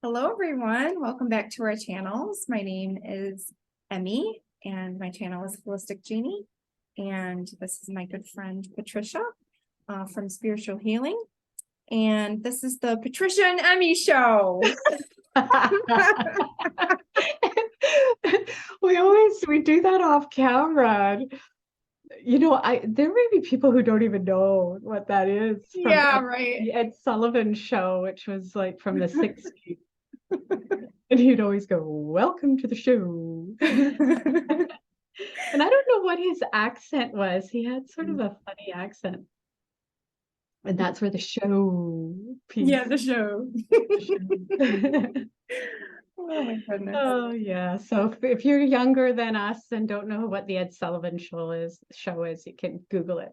Hello, everyone. Welcome back to our channels. My name is Emmie, and my channel is Holistic Genie. And this is my good friend Patricia from Spiritual Healing. And this is the Patricia and Emmie show. we do that off camera. There may be people who don't even know what that is from Yeah, right. the Ed Sullivan show, which was like from the 60s. And he'd always go, "Welcome to the show." And I don't know what his accent was. He had sort of a funny accent. And that's where the show piece. Yeah, the show. Oh my goodness. Oh yeah. So if you're younger than us and don't know what the Ed Sullivan show is, you can Google it.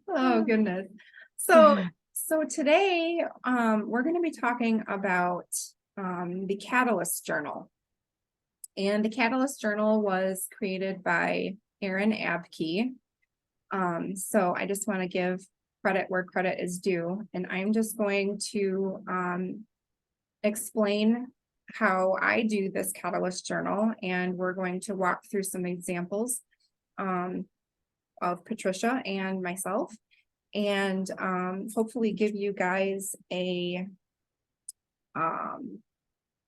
Oh goodness. So today we're going to be talking about the Catalyst Journal. And the Catalyst Journal was created by Aaron Abke. So I just want to give credit where credit is due. And I'm just going to explain how I do this Catalyst Journal. And we're going to walk through some examples of Patricia and myself, and hopefully give you guys a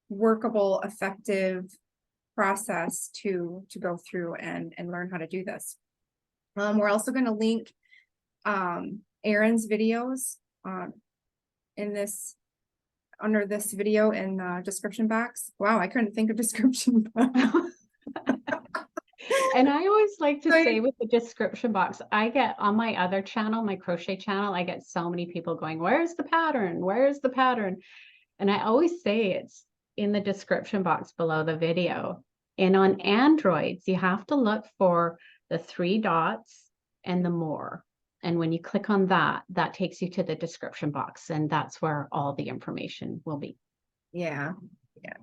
workable, effective process to go through and learn how to do this. We're also going to link Aaron's videos in this under this video in the description box. Wow, I couldn't think of description box. And I always like to say with the description box, I get on my other channel, my crochet channel, I get so many people going, "Where's the pattern? Where's the pattern?" And I always say it's in the description box below the video. And on Androids, you have to look for the 3 dots and the more. And when you click on that, that takes you to the description box, and that's where all the information will be. Yeah.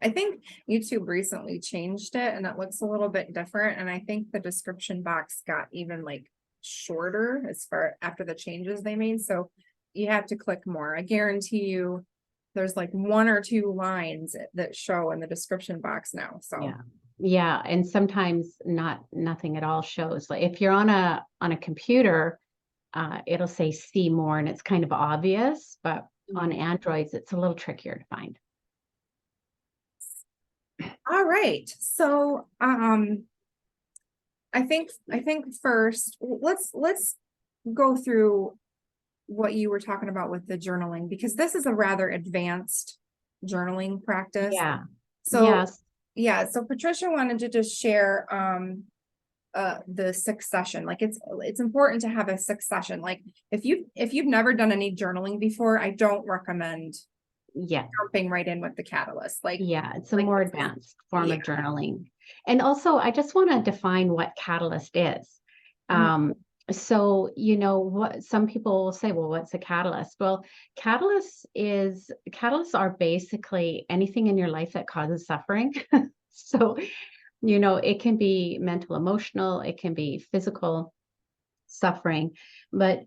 I think YouTube recently changed it and it looks a little bit different. And I think the description box got even like shorter as far after the changes they made. So you have to click more. I guarantee you there's like 1 or 2 lines that show in the description box now. So yeah. And sometimes nothing at all shows. Like if you're on a computer, it'll say see more, and it's kind of obvious, but on Androids, it's a little trickier to find. All right. So I think first let's go through what you were talking about with the journaling, because this is a rather advanced journaling practice. Yeah. So yes. Yeah, so Patricia wanted to just share the succession. Like it's important to have a succession. Like if you've never done any journaling before, I don't recommend jumping right in with the Catalyst. It's a more advanced form of journaling. And also I just want to define what Catalyst is. So, what some people will say, well, what's a catalyst? Well, catalysts are basically anything in your life that causes suffering. So, it can be mental, emotional, it can be physical suffering, but,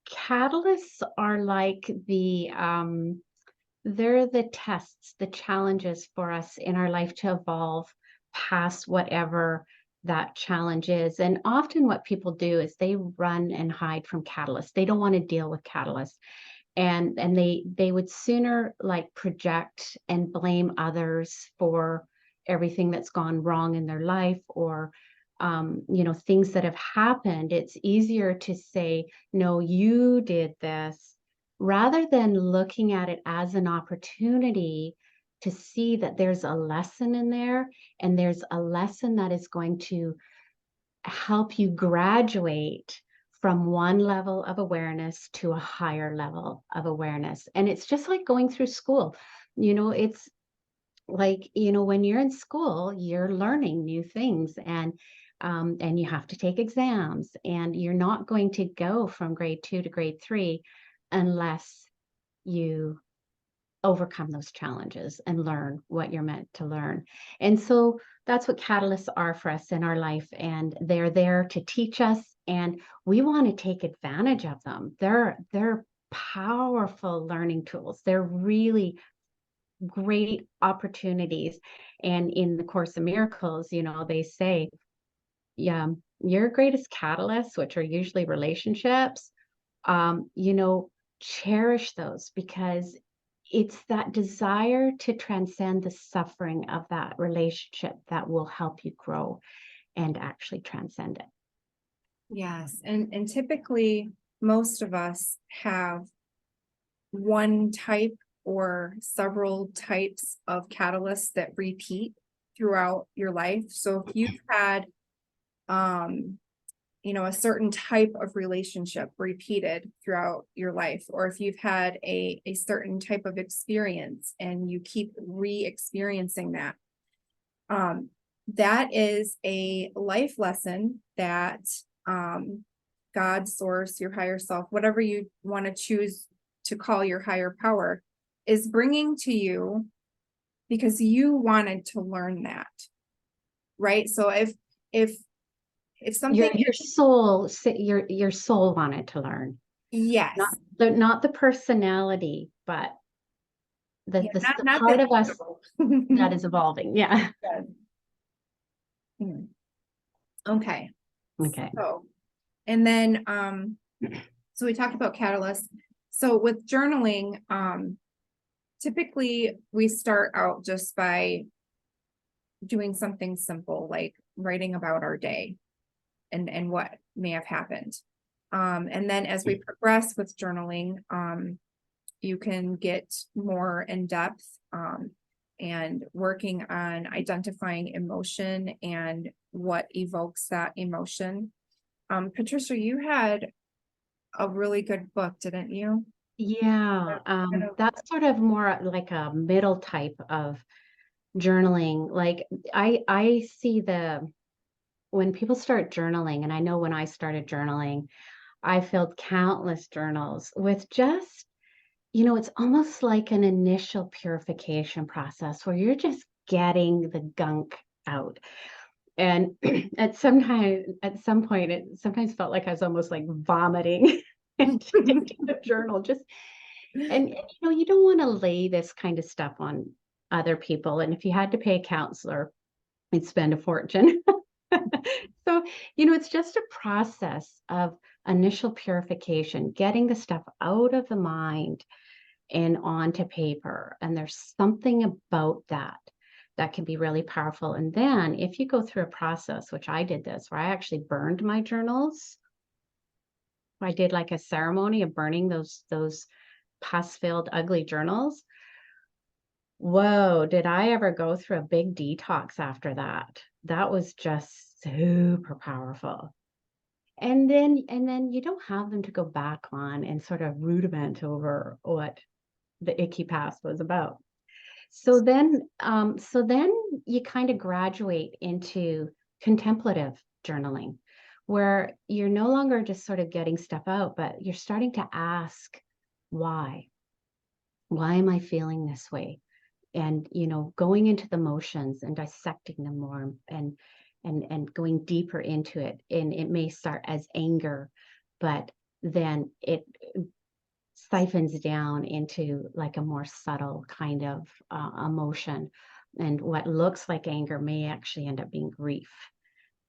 catalysts are like they're the tests, the challenges for us in our life to evolve past whatever that challenge is. And often what people do is they run and hide from catalysts. They don't want to deal with catalysts. And they would sooner like project and blame others for everything that's gone wrong in their life, or things that have happened. It's easier to say, no, you did this, rather than looking at it as an opportunity to see that there's a lesson in there, and there's a lesson that is going to help you graduate from one level of awareness to a higher level of awareness. And it's just like going through school. It's like, when you're in school, you're learning new things, and you have to take exams, and you're not going to go from grade 2 to grade 3 unless you overcome those challenges and learn what you're meant to learn. And so that's what catalysts are for us in our life. And they're there to teach us, and we want to take advantage of them. They're powerful learning tools. They're really great opportunities. And in the Course of Miracles, they say, yeah, your greatest catalysts, which are usually relationships, um, you know, cherish those, because it's that desire to transcend the suffering of that relationship that will help you grow and actually transcend it. Yes. And typically most of us have one type or several types of catalysts that repeat throughout your life. So if you've had a certain type of relationship repeated throughout your life, or if you've had a certain type of experience and you keep re-experiencing that, that is a life lesson that God, source, your higher self, whatever you want to choose to call your higher power, is bringing to you because you wanted to learn that, right? So if something, Your soul wanted to learn, yes, not the personality, but yeah, the not part the of us that ego. is evolving. Yeah. Good. Hmm. Okay. Okay. So, and then, so we talked about catalysts. So with journaling, typically we start out just by doing something simple, like writing about our day and what may have happened. And then as we progress with journaling, you can get more in depth, and working on identifying emotion and what evokes that emotion. Patricia, you had a really good book, didn't you? Yeah, Kind of- that's sort of more like a middle type of journaling. Like I see when people start journaling, and I know when I started journaling, I filled countless journals with just, it's almost like an initial purification process where you're just getting the gunk out. And at some point, it sometimes felt like I was almost like vomiting into the journal. And you don't want to lay this kind of stuff on other people. And if you had to pay a counselor, you'd spend a fortune. So, it's just a process of initial purification, getting the stuff out of the mind and onto paper. And there's something about that can be really powerful. And then if you go through a process, which I did this, where I actually burned my journals, I did like a ceremony of burning those pus-filled, ugly journals. Whoa, did I ever go through a big detox after that? That was just super powerful. And then you don't have them to go back on and sort of rudiment over what the icky past was about. So then you kind of graduate into contemplative journaling, where you're no longer just sort of getting stuff out, but you're starting to ask why. Why am I feeling this way? And going into the motions and dissecting them more, and going deeper into it. And it may start as anger, but then it siphons down into like a more subtle kind of emotion. And what looks like anger may actually end up being grief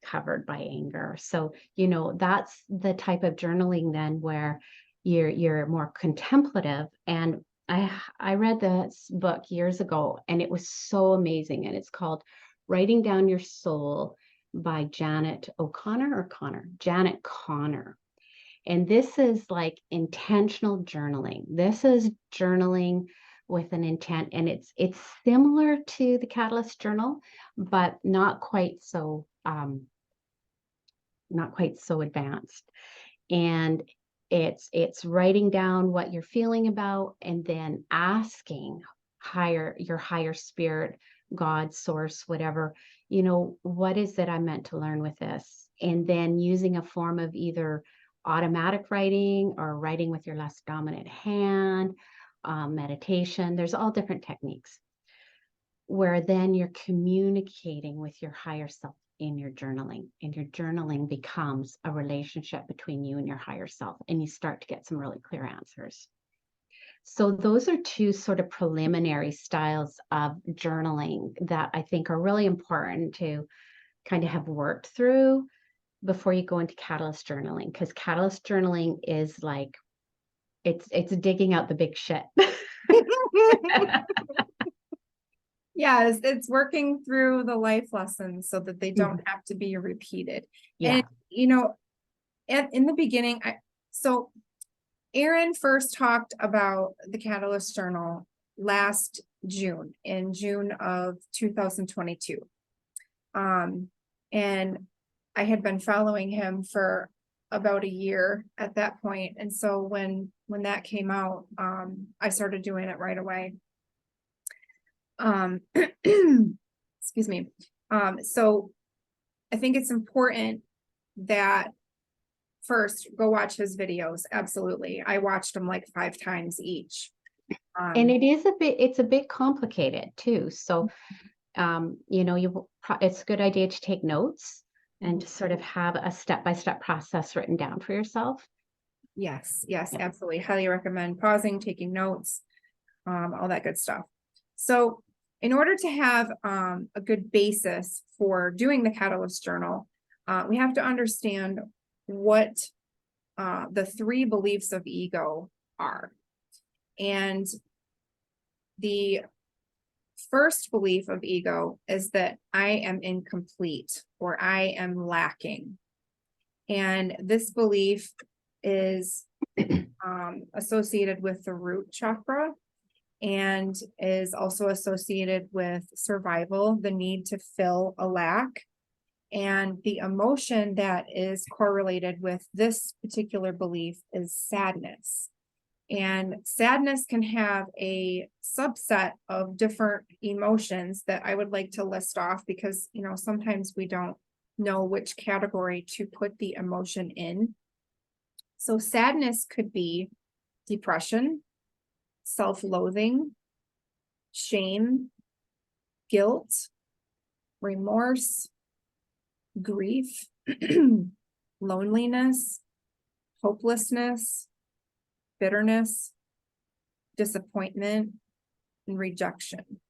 covered by anger. So, that's the type of journaling then where you're more contemplative. And I read this book years ago, and it was so amazing. And it's called Writing Down Your Soul by Janet Connor. And this is like intentional journaling. This is journaling with an intent, and it's similar to the Catalyst Journal, but not quite so advanced. And it's writing down what you're feeling about, and then asking your higher spirit, God, source, whatever, what is it I'm meant to learn with this? And then using a form of either automatic writing or writing with your less dominant hand, meditation. There's all different techniques where then you're communicating with your higher self in your journaling, and your journaling becomes a relationship between you and your higher self, and you start to get some really clear answers. So those are two sort of preliminary styles of journaling that I think are really important to kind of have worked through before you go into catalyst journaling, because catalyst journaling is like, it's digging out the big shit. Yes, it's working through the life lessons so that they don't have to be repeated. Yeah. And in the beginning, so Erin first talked about the Catalyst Journal last June, in June of 2022. And I had been following him for about a year at that point. And so when that came out, I started doing it right away. Excuse me. So I think it's important that first go watch his videos. Absolutely. I watched them like 5 times each. And it's a bit complicated too. So, it's a good idea to take notes and to sort of have a step-by-step process written down for yourself. Yes, Yeah. absolutely. Highly recommend pausing, taking notes, all that good stuff. So in order to have a good basis for doing the Catalyst Journal, we have to understand what the 3 beliefs of ego are. And the first belief of ego is that I am incomplete or I am lacking. And this belief is associated with the root chakra and is also associated with survival, the need to fill a lack. And the emotion that is correlated with this particular belief is sadness. And sadness can have a subset of different emotions that I would like to list off because, sometimes we don't know which category to put the emotion in. So sadness could be depression, self-loathing, shame, guilt, remorse, grief, loneliness, hopelessness, bitterness, disappointment, and rejection.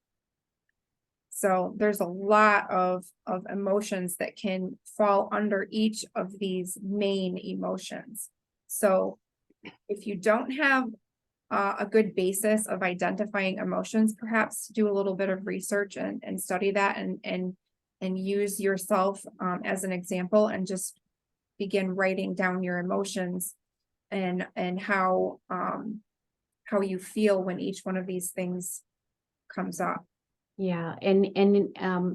So there's a lot of emotions that can fall under each of these main emotions. So if you don't have a good basis of identifying emotions, perhaps do a little bit of research and study that and use yourself as an example and just begin writing down your emotions and how you feel when each one of these things comes up. Yeah, and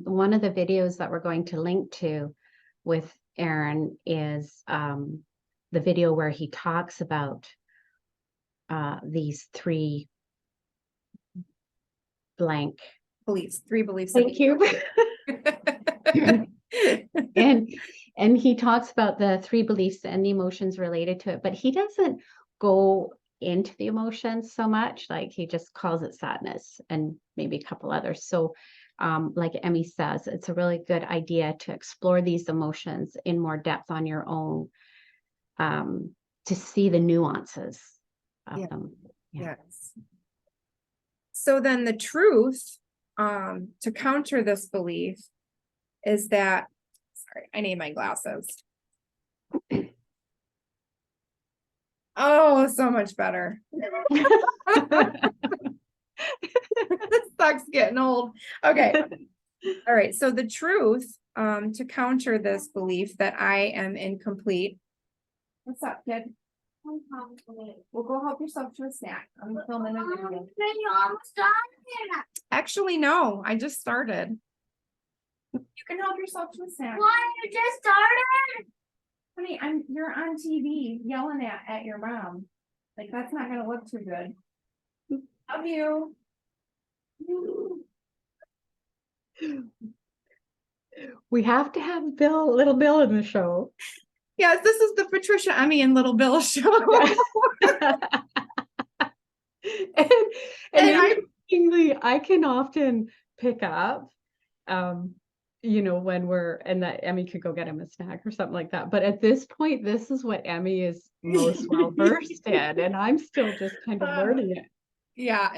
one of the videos that we're going to link to with Aaron is the video where he talks about these 3 blank beliefs, 3 beliefs. Thank you. and he talks about the 3 beliefs and the emotions related to it, but he doesn't go into the emotions so much. Like, he just calls it sadness and maybe a couple others. So like Emmie says, it's a really good idea to explore these emotions in more depth on your own, to see the nuances of them. Yes. So then the truth to counter this belief is that, sorry, I need my glasses. Oh, so much better. This sucks getting old. Okay. All right. So the truth to counter this belief that I am incomplete. What's up, kid? Well, go help yourself to a snack. I'm filming a video. You almost done. Actually, no, I just started. You can help yourself to a snack. Why you just started? Honey, you're on TV yelling at your mom. Like, that's not gonna look too good. Love you. We have to have little Bill in the show. Yes, this is the Patricia, Emmie, and Little Bill show. and I can often pick up when and that Emmie could go get him a snack or something like that. But at this point, this is what Emmie is most well versed in, and I'm still just kind of learning it. Yeah,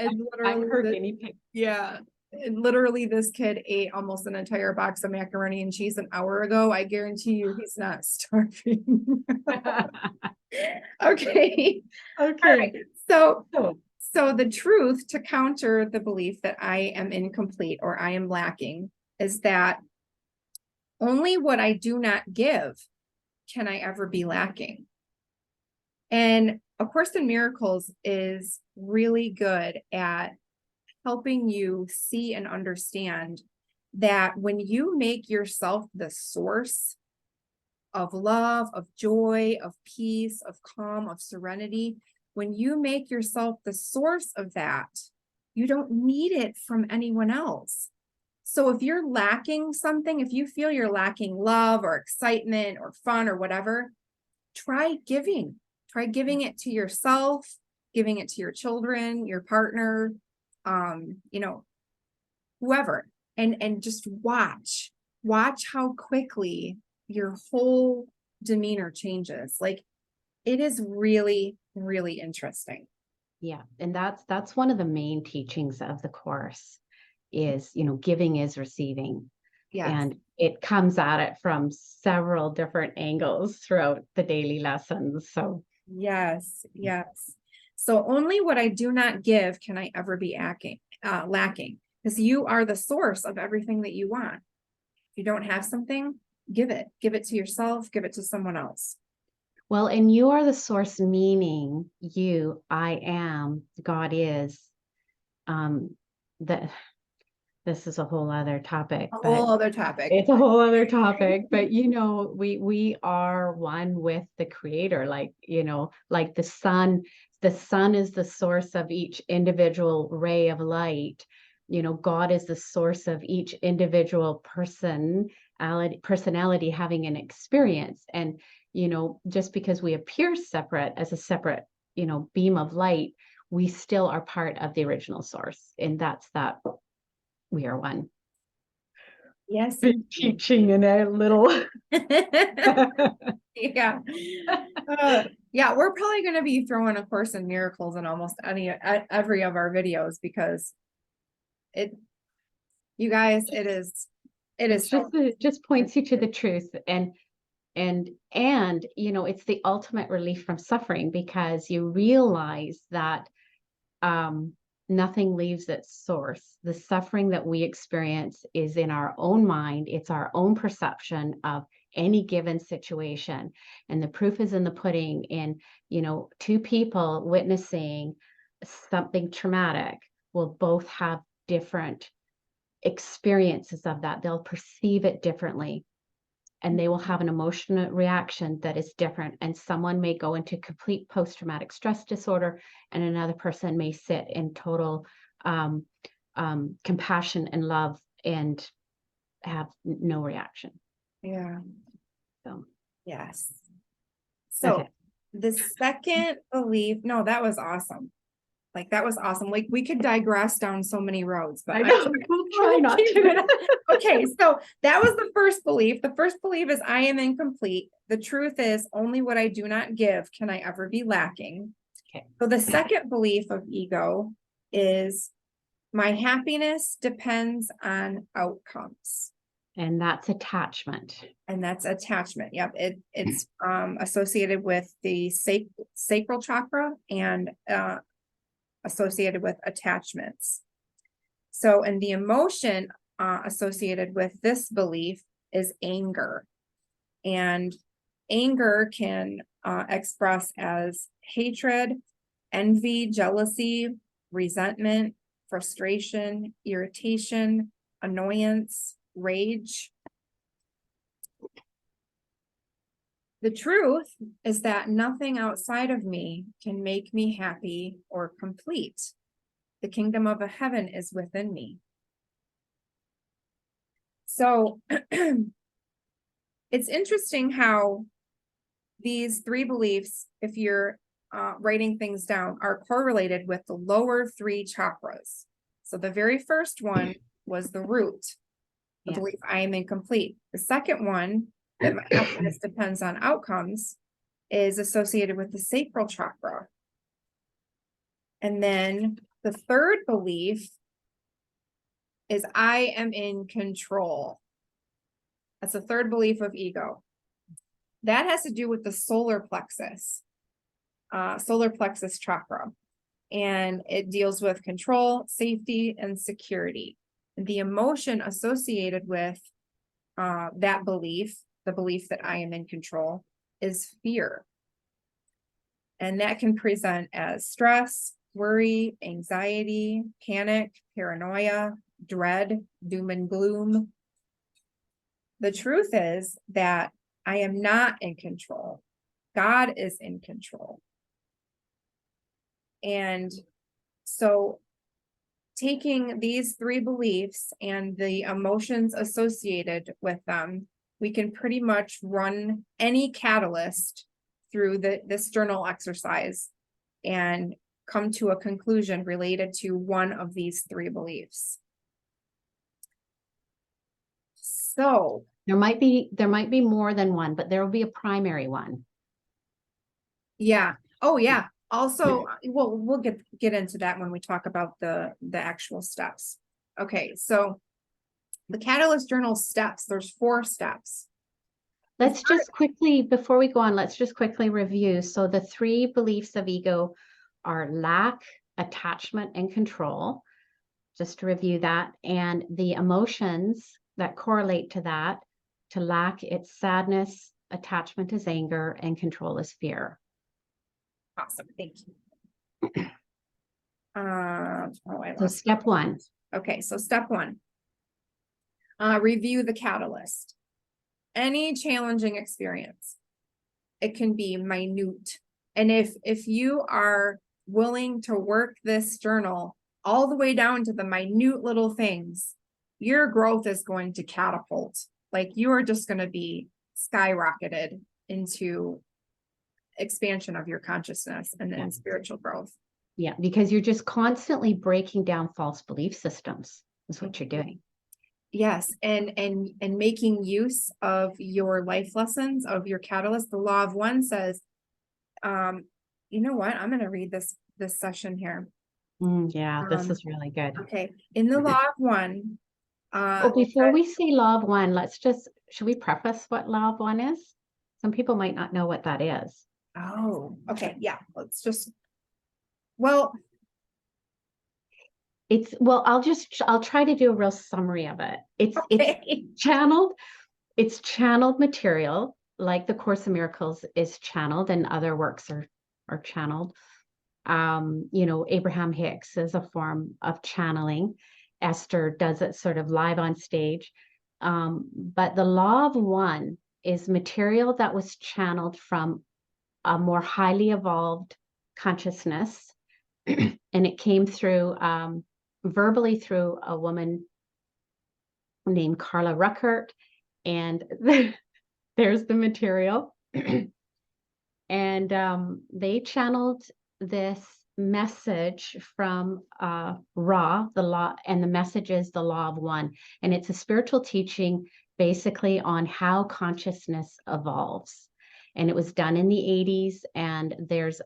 I'm her guinea pig. yeah. And literally this kid ate almost an entire box of macaroni and cheese an hour ago. I guarantee you he's not starving. Okay. All right. So the truth to counter the belief that I am incomplete or I am lacking is that only what I do not give can I ever be lacking. And A Course in Miracles is really good at helping you see and understand that when you make yourself the source of love, of joy, of peace, of calm, of serenity, when you make yourself the source of that, you don't need it from anyone else. So if you're lacking something, if you feel you're lacking love or excitement or fun or whatever, try giving. Try giving it to yourself, giving it to your children, your partner, whoever, and just watch how quickly your whole demeanor changes. Like, it is really, really interesting. Yeah. And that's one of the main teachings of the Course is, giving is receiving. Yes. And it comes at it from several different angles throughout the daily lessons. So yes. So only what I do not give can I ever be lacking, because you are the source of everything that you want. If you don't have something, give it to yourself, give it to someone else. Well, and you are the source, meaning you, I am, God is, that this is a whole other topic. A whole other topic. It's a whole other topic, but we are one with the Creator, like the sun. The sun is the source of each individual ray of light. God is the source of each individual personality having an experience. And just because we appear separate as a separate beam of light, we still are part of the original source, and that's that we are one. Yes. Big teaching in a little. Yeah. Yeah, we're probably going to be throwing A Course in Miracles in almost every of our videos, because you guys, it is it just points you to the truth, and it's the ultimate relief from suffering, because you realize that nothing leaves its source. The suffering that we experience is in our own mind. It's our own perception of any given situation. And the proof is in the pudding. In, two people witnessing something traumatic will both have different experiences of that. They'll perceive it differently, and they will have an emotional reaction that is different. And someone may go into complete post-traumatic stress disorder, and another person may sit in total compassion and love and have no reaction. Yeah. So, yes. So okay. The second belief, no, that was awesome. Like, that was awesome. Like, we could digress down so many roads, but we'll try not to. Okay, so that was the first belief. The first belief is I am incomplete. The truth is only what I do not give can I ever be lacking. Okay. So the second belief of ego is my happiness depends on outcomes. And that's attachment. Yep. It's associated with the sacral chakra and associated with attachments. So, and the emotion associated with this belief is anger. And anger can express as hatred, envy, jealousy, resentment, frustration, irritation, annoyance, rage. The truth is that nothing outside of me can make me happy or complete. The kingdom of heaven is within me. So it's interesting how these three beliefs, if you're writing things down, are correlated with the lower three chakras. So the very first one was the root. the Yeah. belief I am incomplete. The second one, that my happiness depends on outcomes, is associated with the sacral chakra. And then the third belief is I am in control. That's the third belief of ego. That has to do with the solar plexus chakra. And it deals with control, safety, and security. The emotion associated with that belief, the belief that I am in control, is fear. And that can present as stress, worry, anxiety, panic, paranoia, dread, doom and gloom. The truth is that I am not in control. God is in control. And so taking these three beliefs and the emotions associated with them, we can pretty much run any catalyst through this journal exercise and come to a conclusion related to one of these three beliefs. So There might be more than one, but there will be a primary one. yeah. Oh yeah. Also, we'll get into that when we talk about the actual steps. Okay, so the Catalyst Journal steps, there's 4 steps. Let's just quickly, before we go on, let's just quickly review. So the 3 beliefs of ego are lack, attachment, and control. Just to review that. And the emotions that correlate to that, to lack, it's sadness, attachment is anger, and control is fear. Awesome, thank you. So step 1. Okay, so step 1. Review the catalyst. Any challenging experience. It can be minute. And if you are willing to work this journal all the way down to the minute little things, your growth is going to catapult. Like you are just going to be skyrocketed into expansion of your consciousness and then spiritual growth. Yeah, because you're just constantly breaking down false belief systems is what you're doing. Yes, and making use of your life lessons, of your catalyst. The Law of One says, you know what? I'm going to read this session here. Yeah, this is really good. Okay, in the Law of One. Before we say Law of One, should we preface what Law of One is? Some people might not know what that is. Oh, okay, yeah. I'll try to do a real summary of it. It's channeled material, like the Course in Miracles is channeled and other works are channeled. Abraham Hicks is a form of channeling. Esther does it sort of live on stage. But the Law of One is material that was channeled from a more highly evolved consciousness. And it came through verbally through a woman named Carla Ruckert. And there's the material. And they channeled this message from Ra, the law, and the message is the Law of One. And it's a spiritual teaching basically on how consciousness evolves. And it was done in the 80s. And there's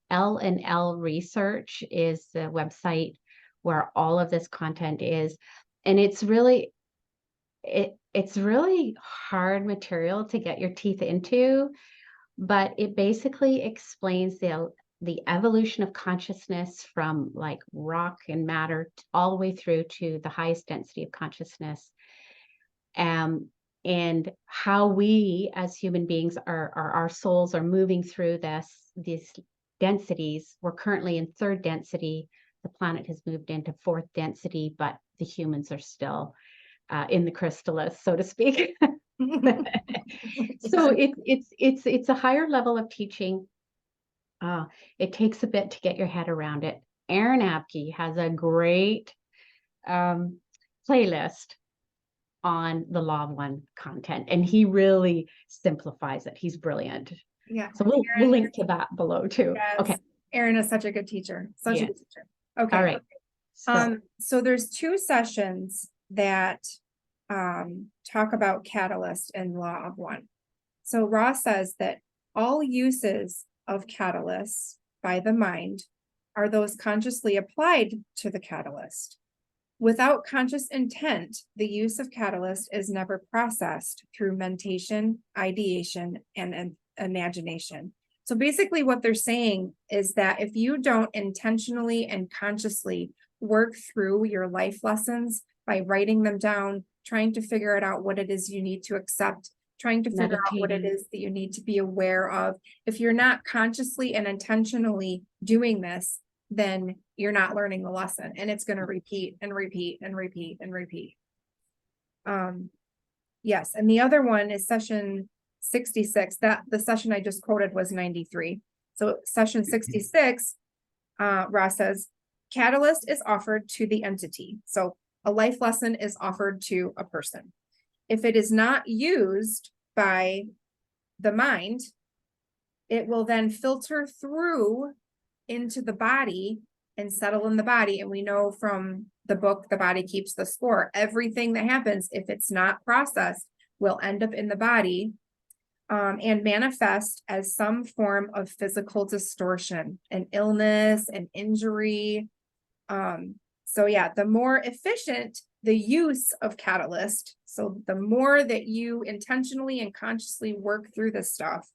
L&L Research is the website where all of this content is. And it's really hard material to get your teeth into, but it basically explains the evolution of consciousness from like rock and matter all the way through to the highest density of consciousness. And how we as human beings our souls are moving through these densities. We're currently in 3rd density. The planet has moved into 4th density, but the humans are still in the chrysalis, so to speak. So it's a higher level of teaching. It takes a bit to get your head around it. Aaron Abke has a great playlist on the Law of One content, and he really simplifies it. He's brilliant. Yeah. So we'll link to that below too. Yes. Okay. Aaron is such a good teacher. A good teacher. Okay. All right. So there's 2 sessions that talk about catalyst and law of one. So Ross says that all uses of catalysts by the mind are those consciously applied to the catalyst. Without conscious intent, the use of catalyst is never processed through mentation, ideation, and imagination. So basically what they're saying is that if you don't intentionally and consciously work through your life lessons by writing them down, trying to figure it out what it is you need to accept, trying to figure out what it Meditating. is that you need to be aware of, if you're not consciously and intentionally doing this, then you're not learning the lesson, and it's going to repeat and repeat and repeat and repeat. Yes, and the other one is session 66. That the session I just quoted was 93. So session 66, Ross says, catalyst is offered to the entity. So a life lesson is offered to a person. If it is not used by the mind, it will then filter through into the body and settle in the body. And we know from the book, The Body Keeps the Score, everything that happens, if it's not processed, will end up in the body and manifest as some form of physical distortion, an illness, an injury. So yeah, the more efficient the use of catalyst, so the more that you intentionally and consciously work through this stuff,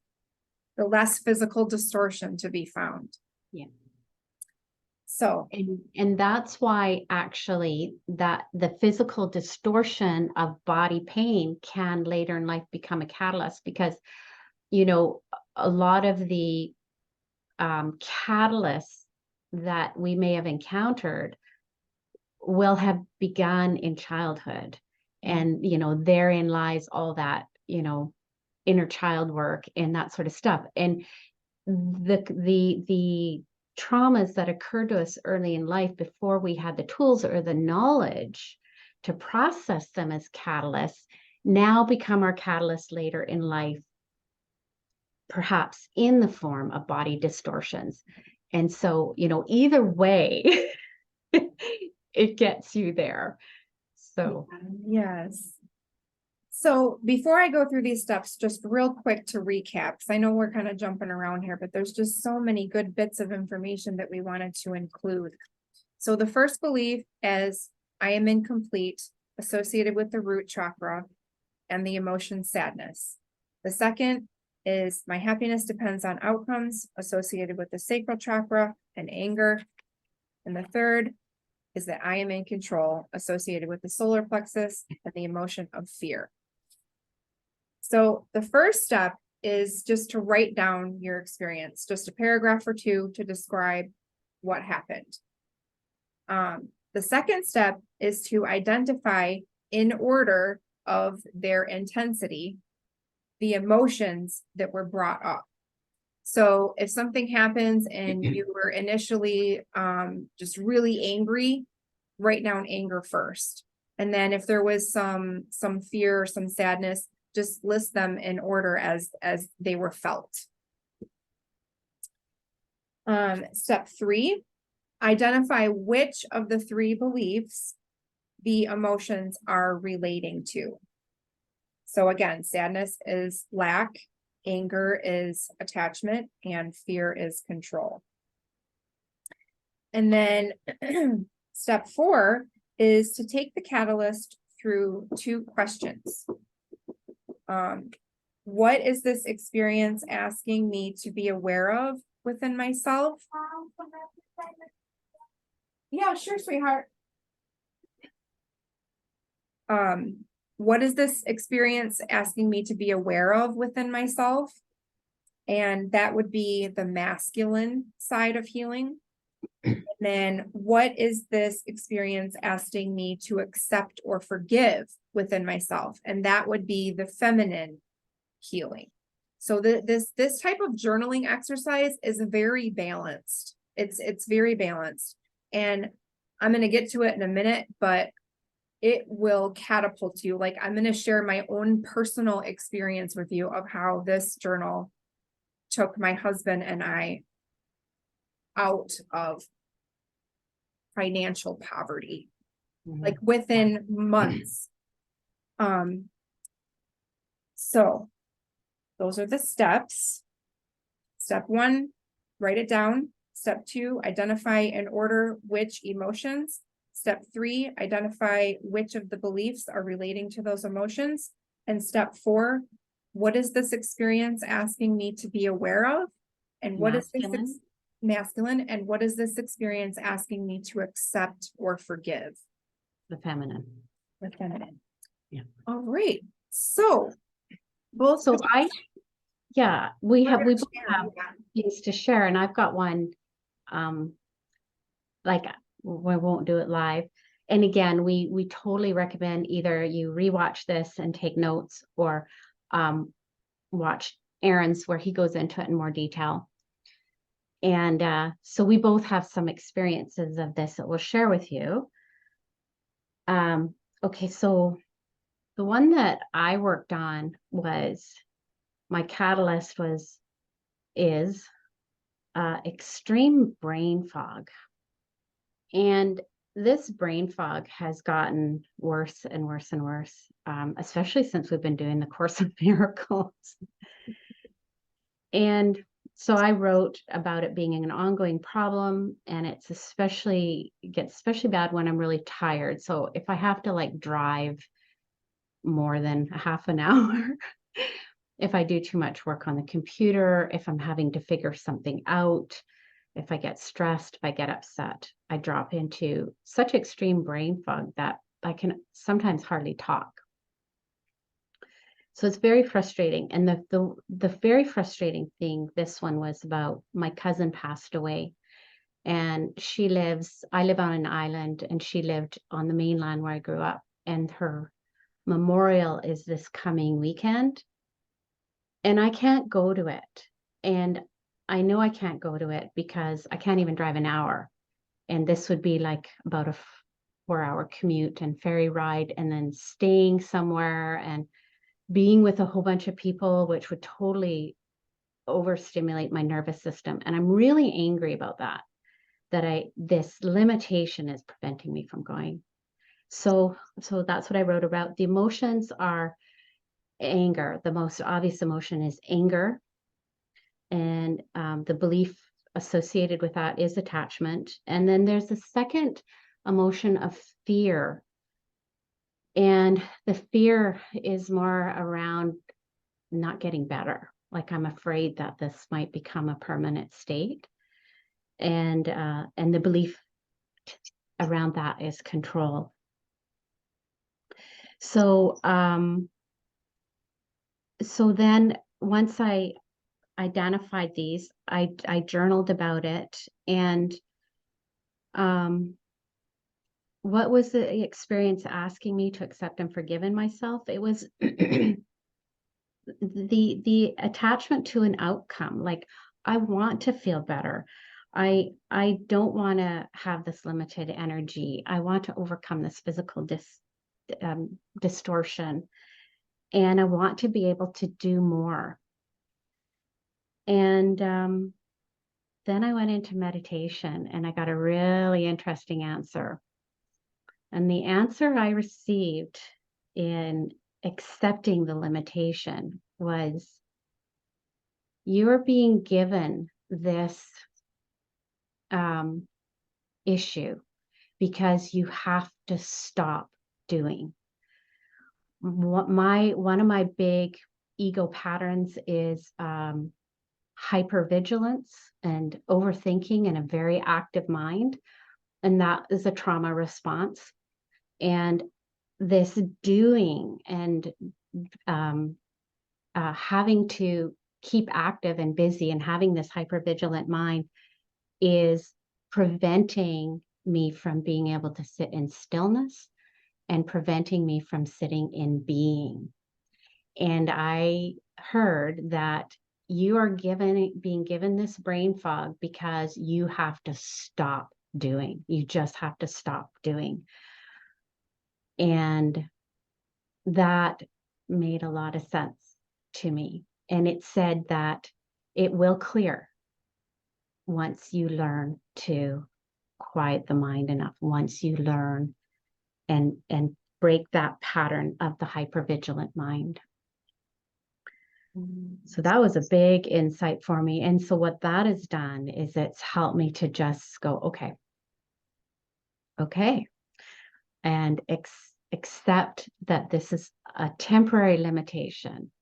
the less physical distortion to be found. Yeah. So, and that's why actually that the physical distortion of body pain can later in life become a catalyst, because, you know, a lot of the catalysts that we may have encountered will have begun in childhood. And, you know, therein lies all that, you know, inner child work and that sort of stuff. And the traumas that occurred to us early in life before we had the tools or the knowledge to process them as catalysts now become our catalysts later in life, perhaps in the form of body distortions. And so, you know, either way, it gets you there. So, yes. So before I go through these steps, just real quick to recap, because I know we're kind of jumping around here, but there's just so many good bits of information that we wanted to include. So the first belief is I am incomplete, associated with the root chakra and the emotion sadness. The second is my happiness depends on outcomes, associated with the sacral chakra and anger. And the third is that I am in control, associated with the solar plexus and the emotion of fear. So the first step is just to write down your experience, just a paragraph or two to describe what happened. The second step is to identify in order of their intensity, the emotions that were brought up. So if something happens and you were initially just really angry, write down anger first. And then if there was some fear, some sadness, just list them in order as they were felt. Step 3, identify which of the 3 beliefs the emotions are relating to. So again, sadness is lack, anger is attachment, and fear is control. And then step 4 is to take the catalyst through 2 questions. What is this experience asking me to be aware of within myself? Yeah, sure, sweetheart. What is this experience asking me to be aware of within myself? And that would be the masculine side of healing. And then what is this experience asking me to accept or forgive within myself? And that would be the feminine healing. So this type of journaling exercise is very balanced. It's very balanced. And I'm going to get to it in a minute, but it will catapult you. Like, I'm going to share my own personal experience with you of how this journal took my husband and I out of financial poverty, like within months. So those are the steps. Step 1, write it down. Step 2, identify and order which emotions. Step 3, identify which of the beliefs are relating to those emotions. And step 4, what is this experience asking me to be aware of? And what is this masculine? And what is this experience asking me to accept or forgive? The feminine. The feminine. Yeah. All right. So both. So we both share, have things to share, and I've got one, like we won't do it live. And again, we totally recommend either you rewatch this and take notes, or watch Aaron's where he goes into it in more detail. And so we both have some experiences of this that we'll share with you. Okay, so the one that I worked on was, my catalyst is extreme brain fog. And this brain fog has gotten worse and worse and worse, especially since we've been doing the Course of Miracles. And so I wrote about it being an ongoing problem, and it gets especially bad when I'm really tired. So if I have to like drive more than a half an hour, if I do too much work on the computer, if I'm having to figure something out, if I get stressed, if I get upset, I drop into such extreme brain fog that I can sometimes hardly talk. So it's very frustrating. And the very frustrating thing, this one was about, my cousin passed away, and I live on an island, and she lived on the mainland where I grew up, and her memorial is this coming weekend. And I can't go to it. And I know I can't go to it because I can't even drive an hour. And this would be like about a 4-hour commute and ferry ride, and then staying somewhere and being with a whole bunch of people, which would totally overstimulate my nervous system. And I'm really angry about that this limitation is preventing me from going. So that's what I wrote about. The emotions are anger. The most obvious emotion is anger. And the belief associated with that is attachment. And then there's the second emotion of fear. And the fear is more around not getting better. Like, I'm afraid that this might become a permanent state. And the belief around that is control. So then once I identified these, I journaled about it. And what was the experience asking me to accept and forgive in myself? It was the attachment to an outcome. Like, I want to feel better. I don't want to have this limited energy. I want to overcome this physical distortion, and I want to be able to do more. And then I went into meditation, and I got a really interesting answer. And the answer I received in accepting the limitation was, you're being given this issue because you have to stop doing. One of my big ego patterns is hypervigilance and overthinking and a very active mind. And that is a trauma response. And this doing and having to keep active and busy and having this hypervigilant mind is preventing me from being able to sit in stillness and preventing me from sitting in being. And I heard that you are being given this brain fog because you have to stop doing. You just have to stop doing. And that made a lot of sense to me. And it said that it will clear once you learn to quiet the mind enough, once you learn and break that pattern of the hypervigilant mind. So that was a big insight for me. And so what that has done is it's helped me to just go, okay, and accept that this is a temporary limitation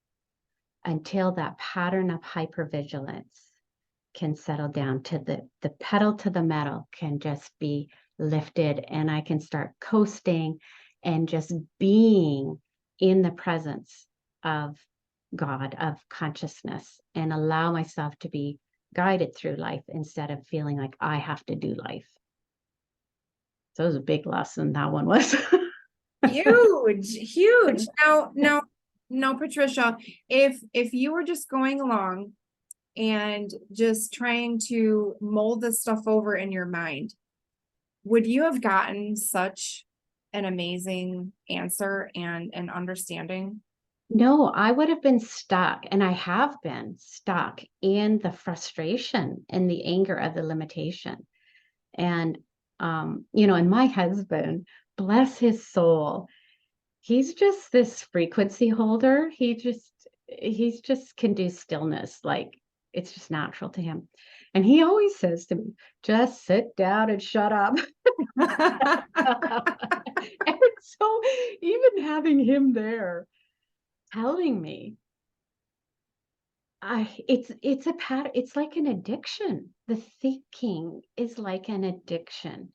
until that pattern of hypervigilance can settle down to the pedal to the metal can just be lifted, and I can start coasting and just being in the presence of God, of consciousness, and allow myself to be guided through life instead of feeling like I have to do life. So it was a big lesson, that one was. Huge. Now, Patricia, if you were just going along and just trying to mold this stuff over in your mind, would you have gotten such an amazing answer and an understanding? No, I would have been stuck, and I have been stuck in the frustration and the anger of the limitation. And, and my husband, bless his soul, he's just this frequency holder. He's just can do stillness. Like it's just natural to him. And he always says to me, just sit down and shut up. And so even having him there telling me, it's a pattern, it's like an addiction. The thinking is like an addiction.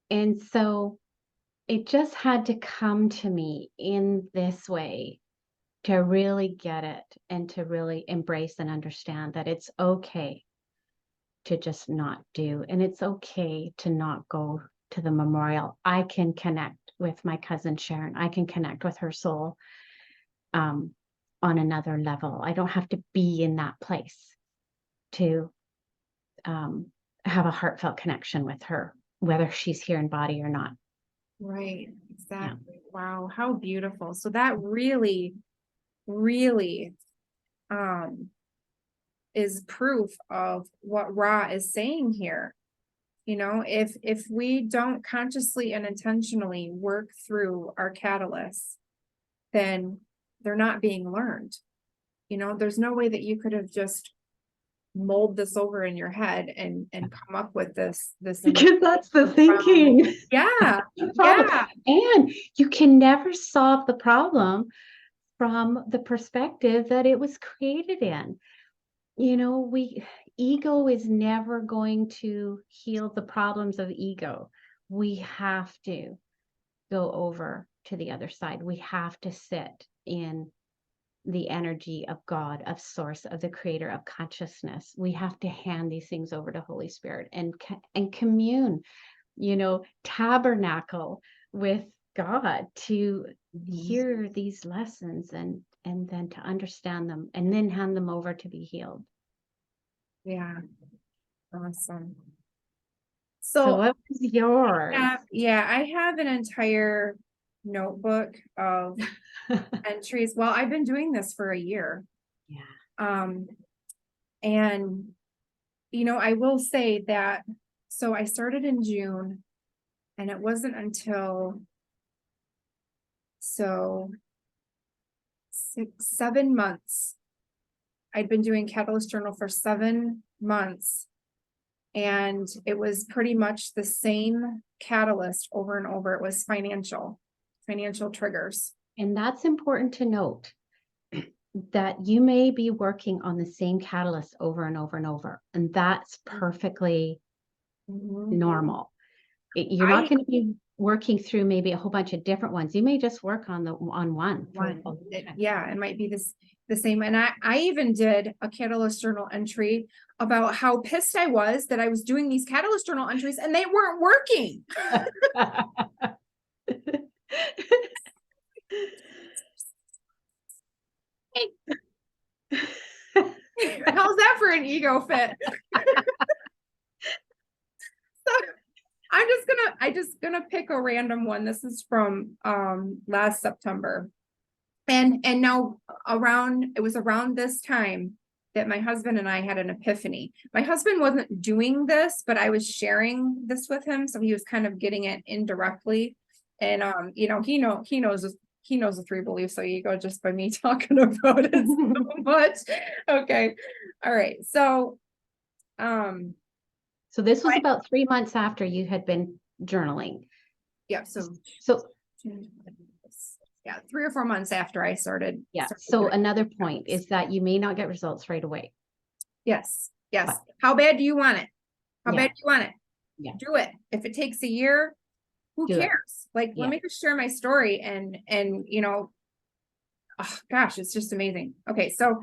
And so it just had to come to me in this way to really get it and to really embrace and understand that it's okay to just not do. And it's okay to not go to the memorial. I can connect with my cousin Sharon. I can connect with her soul on another level. I don't have to be in that place to have a heartfelt connection with her, whether she's here in body or not. Right, exactly. Yeah. Wow, how beautiful. So that really, really is proof of what Ra is saying here. You know, if we don't consciously and intentionally work through our catalysts, then they're not being learned. You know, there's no way that you could have just mold this over in your head and come up with this because that's the thinking. Yeah. Yeah. And you can never solve the problem from the perspective that it was created in. You know, ego is never going to heal the problems of ego. We have to go over to the other side. We have to sit in the energy of God, of source, of the creator, of consciousness. We have to hand these things over to Holy Spirit and commune, tabernacle with God to hear these lessons and then to understand them and then hand them over to be healed. Yeah. Awesome. So what was yours? I have an entire notebook of entries. Well, I've been doing this for a year. Yeah. And I will say that, so I started in June, and it wasn't until 7 months. I'd been doing Catalyst Journal for 7 months, and it was pretty much the same catalyst over and over. It was financial triggers. And that's important to note, that you may be working on the same catalyst over and over and over, and that's perfectly normal. You're not going to be working through maybe a whole bunch of different ones. You may just work on one. It might be the same. And I even did a Catalyst Journal entry about how pissed I was that I was doing these Catalyst Journal entries and they weren't working. How's that for an ego fit? So I'm just gonna pick a random one. This is from last September. And now it was around this time that my husband and I had an epiphany. My husband wasn't doing this, but I was sharing this with him, so he was kind of getting it indirectly. he knows the three beliefs, so you go just by me talking about it so much. Okay. All right. So, So this was I- about 3 months after you had been journaling. yeah, so So yeah, 3 or 4 months after I started. yeah. started So doing another it. point is that you may not get results right away. Yes. Yes. But- How bad do you want it? How Yeah. bad do you want it? Yeah. Do it. If it takes a year, who Do it. cares? Like, Yeah. let me just share my story and oh gosh, it's just amazing. Okay. So,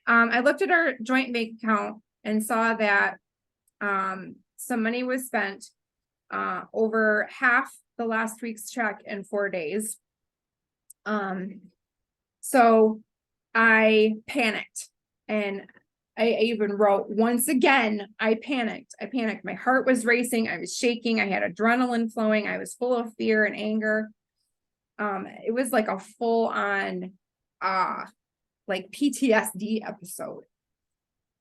I looked at our joint bank account and saw that, some money was spent, over half the last week's check in 4 days. So I panicked, and I even wrote, once again, I panicked. My heart was racing. I was shaking. I had adrenaline flowing. I was full of fear and anger. It was like a full on, like PTSD episode.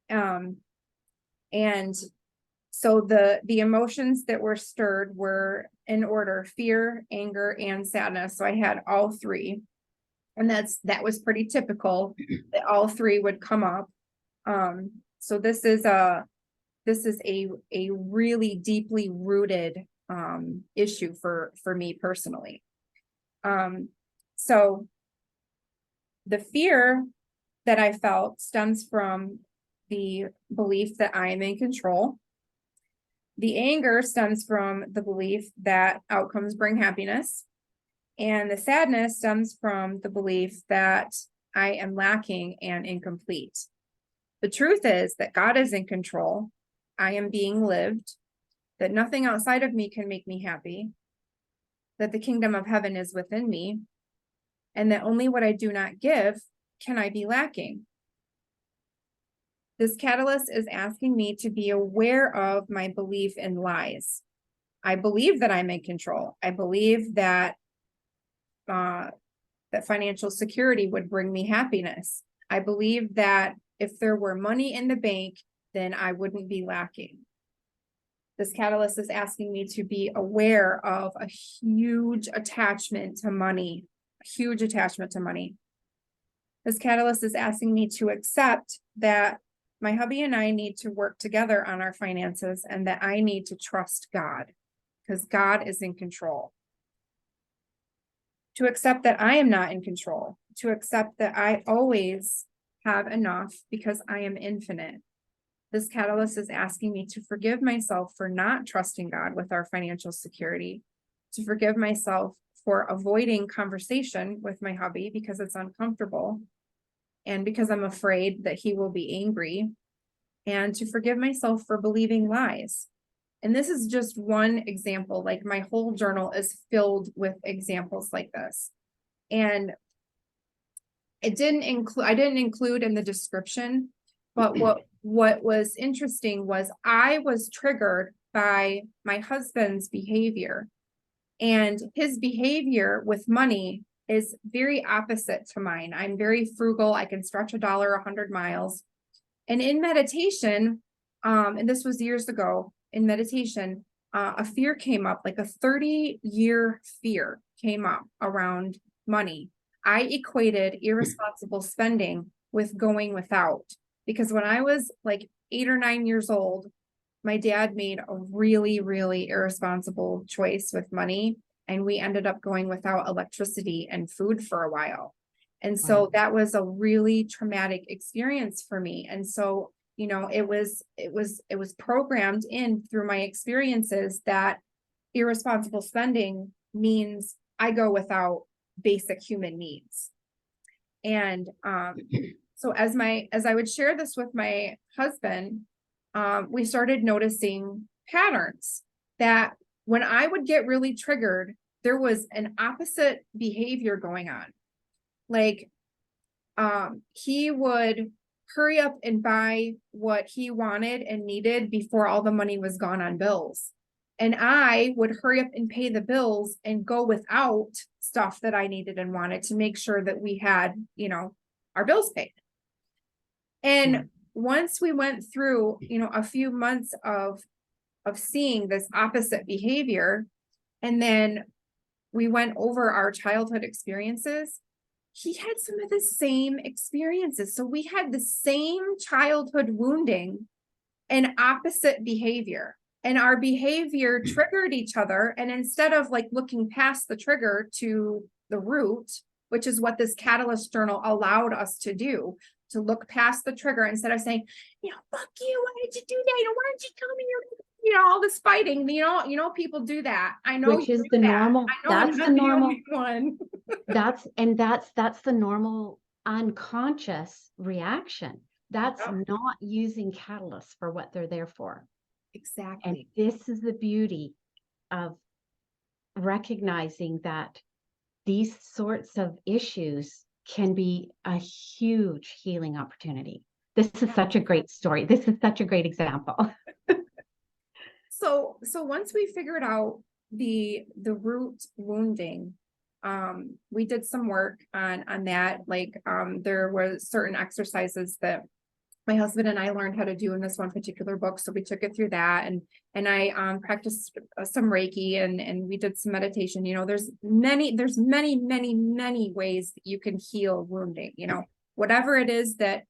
And so the emotions that were stirred were in order: fear, anger, and sadness. So I had all three. And that was pretty typical that all three would come up. So this is a really deeply rooted issue for me personally. So the fear that I felt stems from the belief that I am in control. The anger stems from the belief that outcomes bring happiness. And the sadness stems from the belief that I am lacking and incomplete. The truth is that God is in control. I am being lived, that nothing outside of me can make me happy, that the kingdom of heaven is within me, and that only what I do not give can I be lacking. This catalyst is asking me to be aware of my belief in lies. I believe that I'm in control. I believe that that financial security would bring me happiness. I believe that if there were money in the bank, then I wouldn't be lacking. This catalyst is asking me to be aware of a huge attachment to money, a huge attachment to money. This catalyst is asking me to accept that my hubby and I need to work together on our finances, and that I need to trust God because God is in control. To accept that I am not in control, to accept that I always have enough because I am infinite. This catalyst is asking me to forgive myself for not trusting God with our financial security, to forgive myself for avoiding conversation with my hubby because it's uncomfortable, and because I'm afraid that he will be angry, and to forgive myself for believing lies. And this is just one example. Like, my whole journal is filled with examples like this. And I didn't include in the description, but what was interesting was I was triggered by my husband's behavior, and his behavior with money is very opposite to mine. I'm very frugal. I can stretch $1 100 miles. And in meditation, and this was years ago, in meditation, a fear came up, like a 30-year fear came up around money. I equated irresponsible spending with going without, because when I was like 8 or 9 years old, my dad made a really, really irresponsible choice with money, and we ended up going without electricity and food for a while. And so that was a really traumatic experience for me. And so, it was programmed in through my experiences that irresponsible spending means I go without basic human needs. And so as I would share this with my husband, we started noticing patterns that when I would get really triggered, there was an opposite behavior going on. Like, he would hurry up and buy what he wanted and needed before all the money was gone on bills. And I would hurry up and pay the bills and go without stuff that I needed and wanted to make sure that we had, our bills paid. And once we went through, a few months of seeing this opposite behavior, and then we went over our childhood experiences, he had some of the same experiences. So we had the same childhood wounding and opposite behavior. And our behavior triggered each other. And instead of like looking past the trigger to the root, which is what this catalyst journal allowed us to do, to look past the trigger instead of saying, fuck you, why did you do that? Why didn't you tell me all this fighting, people do that. I know. Which is the normal, that's the normal one. that's the normal unconscious reaction. That's not using catalysts for what they're there for. Exactly. And this is the beauty of recognizing that these sorts of issues can be a huge healing opportunity. This is such a great story. This is such a great example. So once we figured out the root wounding, we did some work on that. Like, there was certain exercises that my husband and I learned how to do in this one particular book. So we took it through that, and I practiced some Reiki, and we did some meditation. There's many ways that you can heal wounding. Whatever it is that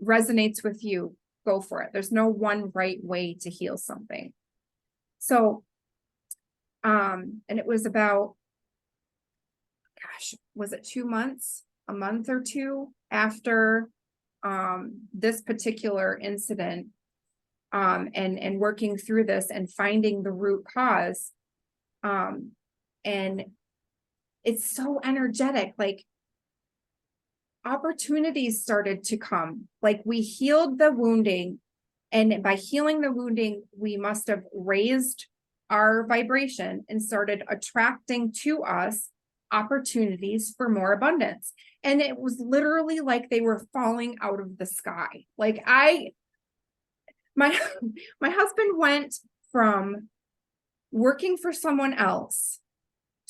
resonates with you, go for it. There's no one right way to heal something. So, and it was about, was it 2 months, a month or two after this particular incident, and working through this and finding the root cause. And it's so energetic, like opportunities started to come. Like, we healed the wounding, and by healing the wounding, we must have raised our vibration and started attracting to us opportunities for more abundance. And it was literally like they were falling out of the sky. Like, my husband went from working for someone else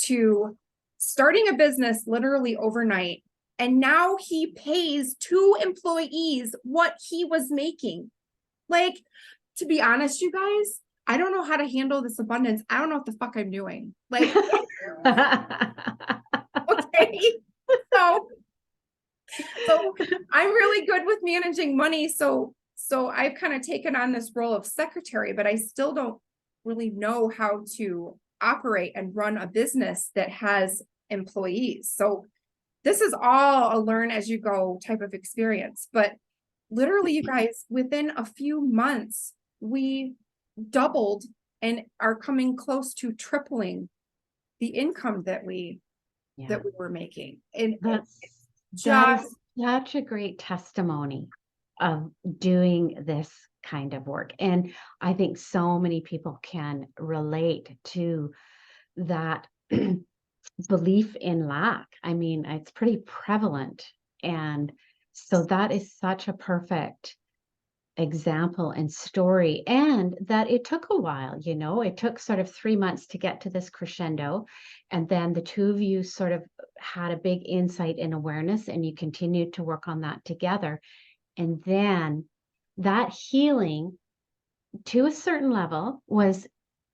to starting a business literally overnight. And now he pays 2 employees what he was making. Like, to be honest, you guys, I don't know how to handle this abundance. I don't know what the fuck I'm doing. Like, okay. So I'm really good with managing money. So I've kind of taken on this role of secretary, but I still don't really know how to operate and run a business that has employees. So this is all a learn as you go type of experience. But literally, you guys, within a few months, we doubled and are coming close to tripling the income that we were making. And That is such a great testimony of doing this kind of work. And I think so many people can relate to that belief in lack. I mean, it's pretty prevalent. And so that is such a perfect example and story, and that it took a while. It took sort of 3 months to get to this crescendo, and then the two of you sort of had a big insight and awareness, and you continued to work on that together. And then that healing to a certain level was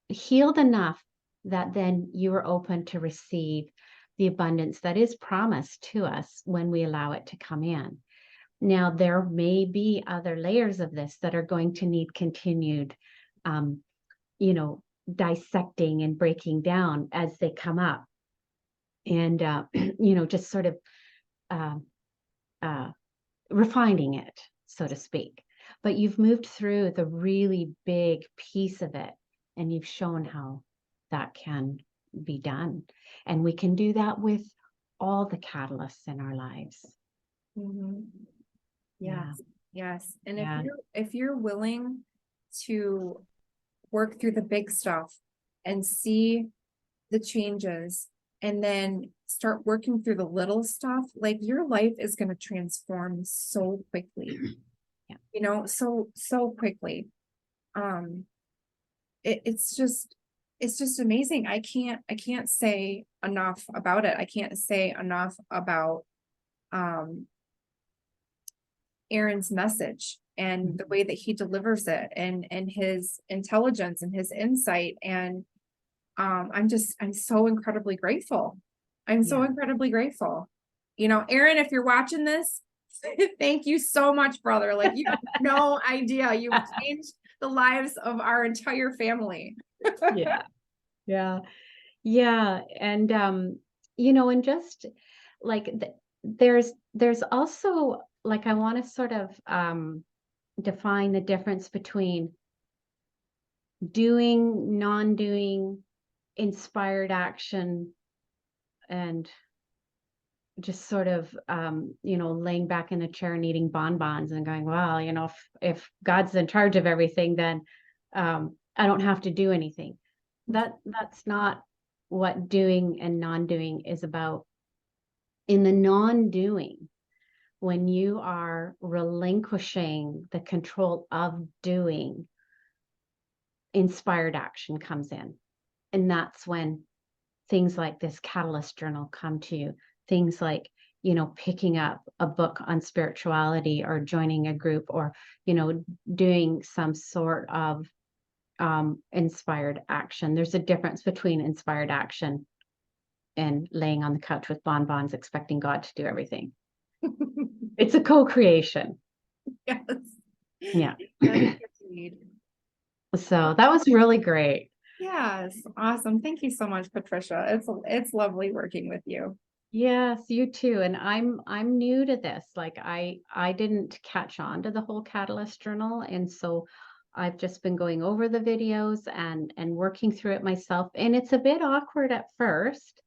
healed enough that then you were open to receive the abundance that is promised to us when we allow it to come in. Now, there may be other layers of this that are going to need continued, dissecting and breaking down as they come up. And, just sort of refining it, so to speak. But you've moved through the really big piece of it, and you've shown how that can be done. And we can do that with all the catalysts in our lives. Mm-hmm. Yes. Yes. And Yeah. if you're willing to work through the big stuff and see the changes, and then start working through the little stuff, like, your life is going to transform so quickly. Yeah. So quickly. It's just amazing. I can't say enough about it. I can't say enough about Aaron's message and the way that he delivers it, and his intelligence and his insight. And I'm so incredibly grateful. I'm so Yeah. incredibly grateful. Aaron, if you're watching this, thank you so much, brother. Like, you have no idea. You've changed the lives of our entire family. Yeah. Yeah. Yeah. And, and just like there's also like, I want to sort of define the difference between doing, non-doing, inspired action, and just sort of laying back in a chair and eating bonbons and going, well, if God's in charge of everything, then I don't have to do anything. That's not what doing and non-doing is about. In the non-doing, when you are relinquishing the control of doing, inspired action comes in. And that's when things like this catalyst journal come to you. Things like, picking up a book on spirituality, or joining a group, or, doing some sort of inspired action. There's a difference between inspired action and laying on the couch with bonbons expecting God to do everything. It's a co-creation. Yes. Yeah. Yes, indeed. So that was really great. Yes, awesome. Thank you so much, Patricia. It's lovely working with you. Yes, you too. And I'm new to this. Like, I didn't catch on to the whole Catalyst journal, and so I've just been going over the videos and working through it myself. And it's a bit awkward at first.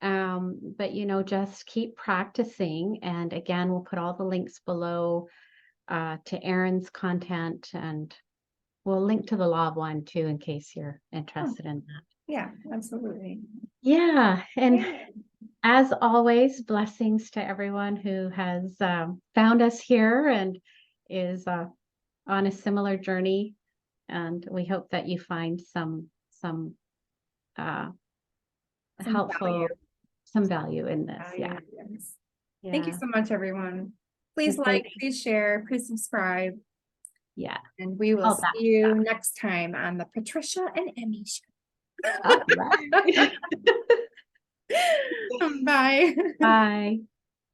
But just keep practicing. And again, we'll put all the links below to Aaron's content, and we'll link to the Law of One too, in case you're interested in that. Yeah, absolutely. Yeah. And as always, blessings to everyone who has found us here and is on a similar journey. And we hope that you find some Some helpful, value. some value in this. Value, yes. Yeah. Thank you so much, everyone. Please And like, please share, please subscribe, Yeah. and we will All that see you next time on the Patricia and Emmie show. All right. Bye. Bye.